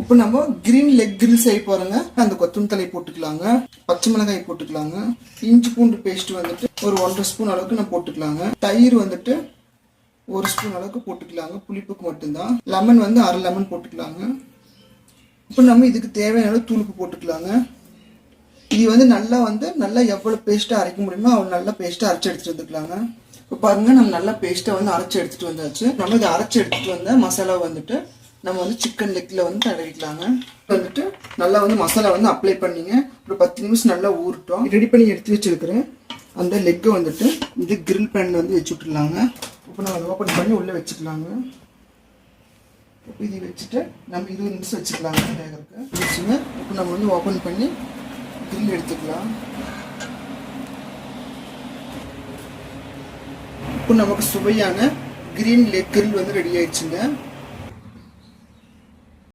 இப்போ நம்ம green leg grill செய்ய போறோங்க. அந்த கொத்தமல்லி தழை போட்டுக்கலாங்க, பச்சை மிளகாய் போட்டுக்கலாங்க, இஞ்சி பூண்டு பேஸ்ட் வந்துட்டு ஒரு 1.5 ஸ்பூன் அளவுக்கு நம்ம போட்டுக்கலாங்க, தயிர் வந்துட்டு 1 ஸ்பூன் அளவுக்கு போட்டுக்கலாங்க, புளிப்புக்கு மட்டும்தான். லெமன் வந்து 1/2 லெமன் போட்டுக்கலாங்க. இப்போ நம்ம இதுக்கு தேவையான அளவு தூளுப்பு போட்டுக்கலாங்க. இது வந்து நல்லா எவ்வளோ பேஸ்ட்டாக அரைக்க முடியுமோ அவ்வளோ நல்லா பேஸ்ட்டாக அரைச்சி எடுத்துகிட்டு வந்துக்கலாங்க. இப்போ பாருங்க, நம்ம நல்லா பேஸ்ட்டாக வந்து அரைச்சி எடுத்துகிட்டு வந்தாச்சு. நம்ம இதை அரைச்சி எடுத்துகிட்டு வந்த மசாலா வந்துட்டு நம்ம வந்து சிக்கன் லெக்கில் வந்து தடவிக்கலாங்க. வந்துட்டு நல்லா வந்து மசாலா வந்து அப்ளை பண்ணிங்க. ஒரு 10 நிமிஷம் நல்லா ஊறட்டும். ரெடி பண்ணி எடுத்து வச்சிருக்கிறேன் அந்த லெக்கை வந்துட்டு இது கிரில் பேனில் வந்து வச்சு விட்டுருலாங்க. இப்போ நம்ம அதை ஓப்பன் பண்ணி உள்ளே வச்சுக்கலாங்க. இப்போ இது வச்சுட்டு நம்ம 20 நிமிஷம் வச்சுக்கலாங்க வேகிறதுக்கு வச்சுங்க. இப்போ நம்ம வந்து ஓப்பன் பண்ணி கிரில் எடுத்துக்கலாம். இப்போ நமக்கு சுவையான கிரீன் லெக் கிரில் வந்து ரெடி ஆயிடுச்சுங்க.